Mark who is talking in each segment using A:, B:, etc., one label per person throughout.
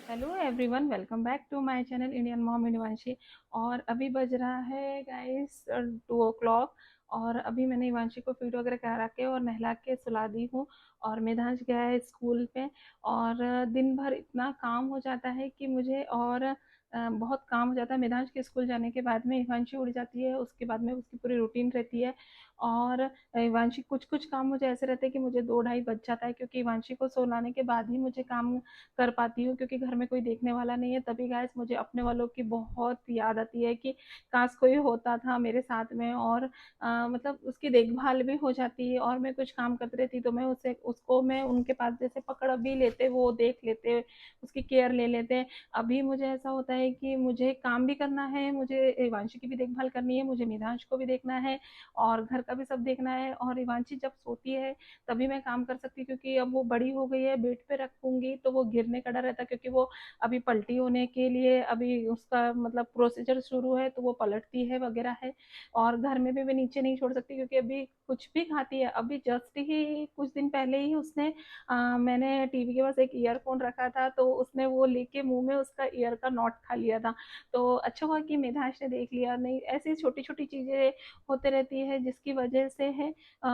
A: Hello everyone, welcome back to my channel Indian mom Ivanshi. और अभी बज रहा है गाइस 2 o'clock। और अभी मैंने इवांशी को फीड वगैरह करा के और नहला के सुला दी हूँ। और मेधांश गया है स्कूल पे। और दिन भर इतना काम हो जाता है कि मुझे और बहुत काम हो जाता है। मेधांश के स्कूल जाने के बाद में इवांशी उड़ जाती है, उसके बाद में उसकी पूरी रूटीन रहती है। और इवांशी कुछ कुछ काम मुझे ऐसे रहते हैं कि मुझे 2-2:30 बज जाता है, क्योंकि इवांशी को सोलाने के बाद ही मुझे काम कर पाती हूँ, क्योंकि घर में कोई देखने वाला नहीं है। तभी गाइस मुझे अपने वालों की बहुत याद आती है कि काश कोई होता था मेरे साथ में, और मतलब उसकी देखभाल भी हो जाती। और मैं कुछ काम करती रहती तो मैं उसे उसको मैं उनके पास जैसे पकड़ भी लेते, वो देख लेते, उसकी केयर ले लेते। अभी मुझे ऐसा होता है कि मुझे काम भी करना है, मुझे इवांशी की भी देखभाल करनी है, मुझे मेधांश को भी देखना है, और घर का भी सब देखना है। और इवांशी जब सोती है तभी मैं काम कर सकती हूँ, क्योंकि अब वो बड़ी हो गई है। बेड पे रखूंगी तो वो गिरने का डर रहता है, क्योंकि वो अभी पलटी होने के लिए अभी उसका मतलब प्रोसीजर शुरू है, तो वो पलटती है वगैरह है। और घर में भी मैं नीचे नहीं छोड़ सकती, क्योंकि अभी कुछ भी खाती है। अभी जस्ट ही कुछ दिन पहले ही उसने मैंने टीवी के पास एक ईयरफोन रखा था, तो उसने वो लेके मुंह में उसका ईयर का नॉट खा लिया था। तो अच्छा हुआ कि मेधांश ने देख लिया। नहीं, ऐसी छोटी छोटी चीजें होते रहती है जिसकी वजह से है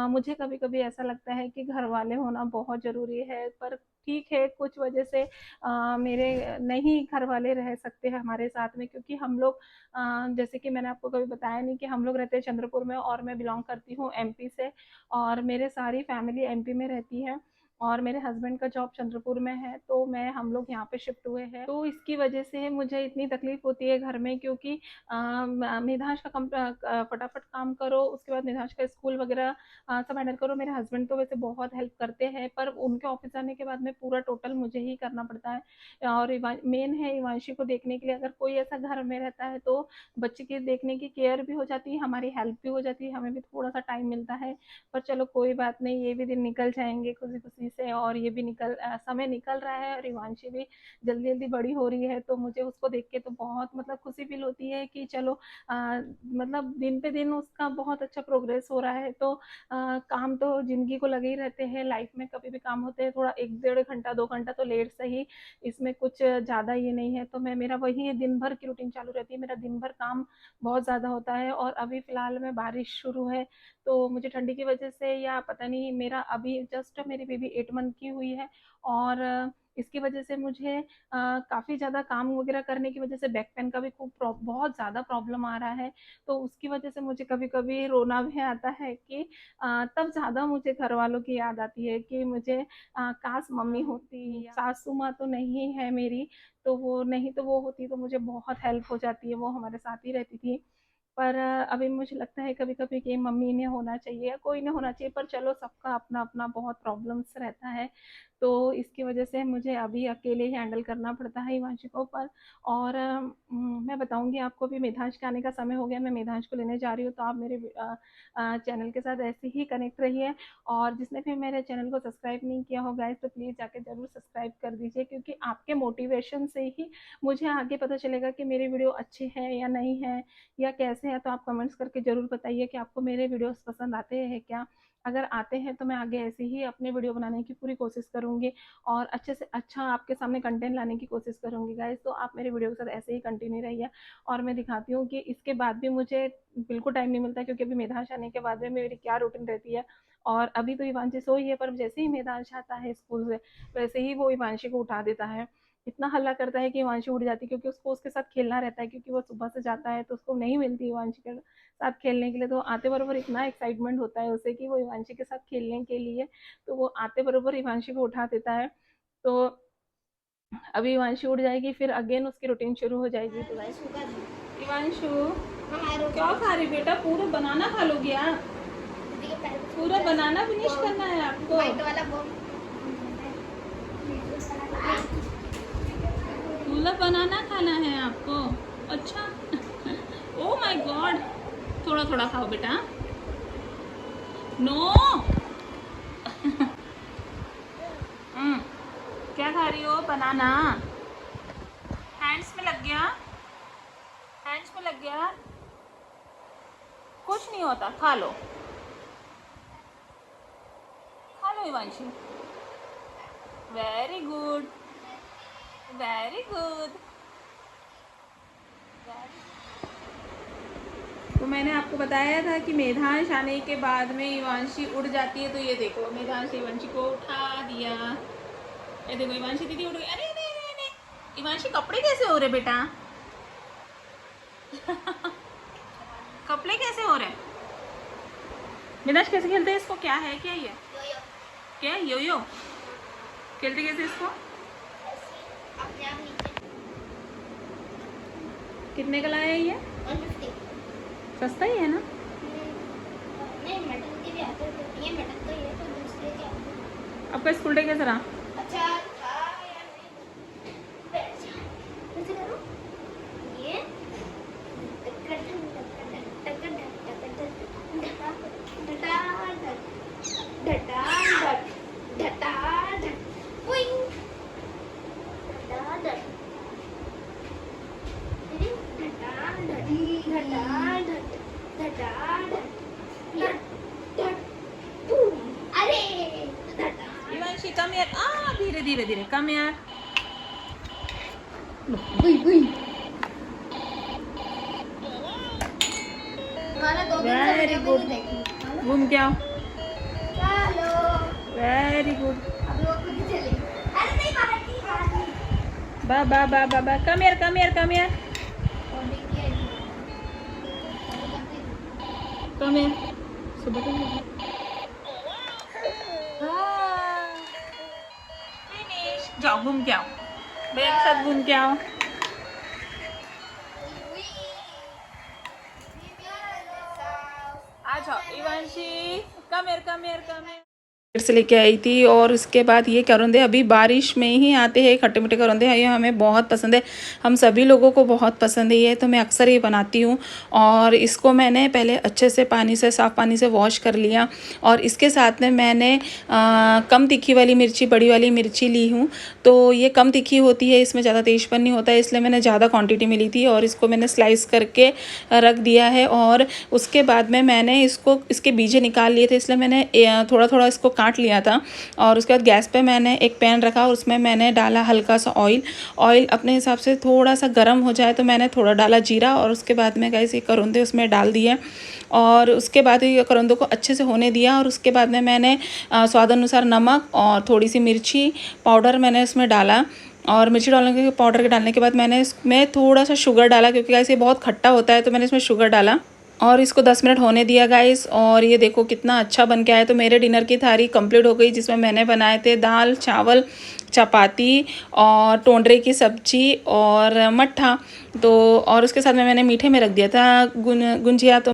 A: मुझे कभी कभी ऐसा लगता है कि घर वाले होना बहुत ज़रूरी है। पर ठीक है, कुछ वजह से मेरे नहीं घर वाले रह सकते हैं हमारे साथ में, क्योंकि हम लोग जैसे कि मैंने आपको कभी बताया नहीं कि हम लोग रहते हैं चंद्रपुर में, और मैं बिलोंग करती हूँ एमपी से। और मेरे सारी फैमिली एमपी में रहती है, और मेरे हस्बैंड का जॉब चंद्रपुर में है, तो मैं हम लोग यहाँ पे शिफ्ट हुए हैं। तो इसकी वजह से मुझे इतनी तकलीफ होती है घर में, क्योंकि मेधांश का फटाफट काम करो, उसके बाद मेधांश का स्कूल वगैरह सब हैंडल करो। मेरे हस्बैंड तो वैसे बहुत हेल्प करते हैं, पर उनके ऑफिस जाने के बाद में पूरा टोटल मुझे ही करना पड़ता है। और मेन है इवांशी को देखने के लिए अगर कोई ऐसा घर में रहता है, तो बच्चे की देखने की केयर भी हो जाती है, हमारी हेल्प भी हो जाती है, हमें भी थोड़ा सा टाइम मिलता है। पर चलो कोई बात नहीं, ये भी दिन निकल जाएंगे खुशी खुशी से। और ये भी समय निकल रहा है, और इवांशी भी जल्दी जल्दी बड़ी हो रही है, तो मुझे उसको देख के तो बहुत मतलब खुशी फील होती है कि चलो मतलब दिन पे दिन उसका बहुत अच्छा प्रोग्रेस हो रहा है। तो काम तो जिंदगी को लगे ही रहते हैं, लाइफ में कभी भी काम होते हैं, थोड़ा 1-1.5 घंटा 2 घंटा तो लेट सही, इसमें कुछ ज़्यादा ये नहीं है। तो मैं मेरा वही दिन भर की रूटीन चालू रहती है, मेरा दिन भर काम बहुत ज़्यादा होता है। और अभी फ़िलहाल में बारिश शुरू है, तो मुझे ठंडी की वजह से या पता नहीं, मेरा अभी जस्ट मेरी बेबी 8 मंथ की हुई है। और इसकी वजह से मुझे काफ़ी ज़्यादा काम वगैरह करने की वजह से बैक पेन का भी बहुत ज़्यादा प्रॉब्लम आ रहा है। तो उसकी वजह से मुझे कभी कभी रोना भी आता है कि तब ज़्यादा मुझे घर वालों की याद आती है कि मुझे काश मम्मी होती, या सासू माँ तो नहीं है मेरी, तो वो नहीं, तो वो होती तो मुझे बहुत हेल्प हो जाती है, वो हमारे साथ ही रहती थी। पर अभी मुझे लगता है कभी कभी कि मम्मी ने होना चाहिए या कोई ने होना चाहिए, पर चलो सबका अपना अपना बहुत प्रॉब्लम्स रहता है। तो इसकी वजह से मुझे अभी अकेले ही हैंडल करना पड़ता है हिमांशु को। पर और मैं बताऊंगी आपको, भी मेधांश के आने का समय हो गया, मैं मेधांश को लेने जा रही हूँ। तो आप मेरे चैनल के साथ ऐसे ही कनेक्ट रहिए। और जिसने भी मेरे चैनल को सब्सक्राइब नहीं किया हो गाइस, तो प्लीज़ जाके ज़रूर सब्सक्राइब कर दीजिए, क्योंकि आपके मोटिवेशन से ही मुझे आगे पता चलेगा कि मेरी वीडियो अच्छी है या नहीं है, या कैसे है। तो आप कमेंट्स करके ज़रूर बताइए कि आपको मेरे वीडियोस पसंद आते हैं क्या। अगर आते हैं तो मैं आगे ऐसे ही अपने वीडियो बनाने की पूरी कोशिश करूँगी और अच्छे से अच्छा आपके सामने कंटेंट लाने की कोशिश करूँगी गाइज़। तो आप मेरे वीडियो के साथ ऐसे ही कंटिन्यू रहिए और मैं दिखाती हूँ कि इसके बाद भी मुझे बिल्कुल टाइम नहीं मिलता, क्योंकि अभी मेधांश आने के बाद में मेरी क्या रूटीन रहती है। और अभी तो इवांशी सोई है, पर जैसे ही मेधांश आता है स्कूल से वैसे ही वो इवांशी को उठा देता है। इतना हल्ला करता है कि इवांशी उठ जाती है, क्योंकि उसको उसके साथ खेलना रहता है, क्योंकि वो सुबह से जाता है तो उसको नहीं मिलती इवांशी के साथ खेलने के लिए। तो आते बरोबर इतना एक्साइटमेंट होता है उसे कि वो इवांशी के साथ खेलने के लिए, तो वो आते बरोबर इवांशी को उठा देता है। तो अभी इवांशी उठ जाएगी, फिर अगेन उसकी रूटीन शुरू हो जाएगी। तो गाइस इवांशु क्या खा रही बेटा? पूरा बनाना खा लोगी आप? पूरा बनाना फिनिश करना है आपको? पूरा बनाना खाना है आपको? अच्छा ओ माय गॉड, थोड़ा थोड़ा खाओ बेटा। नो क्या खा रही हो? बनाना हैंड्स में लग गया, हैंड्स में लग गया। कुछ नहीं होता, खा लो, खा लो Ivanshi. Very good, very good. तो मैंने आपको बताया था कि मेधांश आने के बाद में इवांशी उड़ जाती है। तो ये देखो मेधांश इवांशी को उठा दिया। ये देखो इवांशी दीदी उड़ गई। अरे अरे अरे अरे, इवांशी कपड़े कैसे हो रहे बेटा? कपड़े कैसे हो रहे? मेधांश कैसे खेलते हैं इसको? क्या है क्या ये? क्या यो यो खेलते कैसे इसको? कितने का लाया है ये? 150। सस्ता ही है ना? नहीं, मेटल के भी आते हैं। ये मेटल का ही है, तो दूसरे के आते हैं। आपका स्कूल डे कैसा रहा? अच्छा था यार। कैसे करूं ये? इवांशी कम यार, आ धीरे धीरे धीरे कम यार। वेरी गुड, घूम के आओ। वेरी गुड, बा बा बा बा बा, कम यार कम यार कम यार कम यार। सुबह तो फिनिश। जाओ घूम के आओ, भैया के साथ घूम के आओ। आ जाओ इवांशी, कम यार कम यार कम यार। से लेके आई थी। और उसके बाद ये करौंदे अभी बारिश में ही आते हैं, खट्टे मीठे करौंदे हैं, ये हमें बहुत पसंद है, हम सभी लोगों को बहुत पसंद है ये। तो मैं अक्सर ये बनाती हूँ। और इसको मैंने पहले अच्छे से पानी से, साफ़ पानी से वॉश कर लिया। और इसके साथ में मैंने कम तीखी वाली मिर्ची, बड़ी वाली मिर्ची ली हूँ। तो ये कम तीखी होती है, इसमें ज़्यादा तेजपन नहीं होता है, इसलिए मैंने ज़्यादा क्वान्टिटी में ली थी। और इसको मैंने स्लाइस करके रख दिया है। और उसके बाद में मैंने इसको, इसके बीजे निकाल लिए थे, इसलिए मैंने थोड़ा थोड़ा इसको काट लिया था। और उसके बाद गैस पे मैंने एक पैन रखा, उसमें मैंने डाला हल्का सा ऑयल। ऑयल अपने हिसाब से थोड़ा सा गर्म हो जाए तो मैंने थोड़ा डाला जीरा। और उसके बाद में गाइस ये करौंदे उसमें डाल दिए। और उसके बाद ये करौंदों को अच्छे से होने दिया। और उसके बाद में मैंने स्वाद अनुसार नमक और थोड़ी सी मिर्ची पाउडर मैंने इसमें डाला। और मिर्ची डालने के पाउडर के डालने के बाद मैंने इसमें थोड़ा सा शुगर डाला, क्योंकि गाइस ये बहुत खट्टा होता है, तो मैंने इसमें शुगर डाला। और इसको 10 मिनट होने दिया गाइस। और ये देखो कितना अच्छा बन के आया। तो मेरे डिनर की थाली कंप्लीट हो गई, जिसमें मैंने बनाए थे दाल, चावल, चपाती और टोंडरे की सब्जी और मट्ठा। तो और उसके साथ में मैंने मीठे में रख दिया था गुंजिया। तो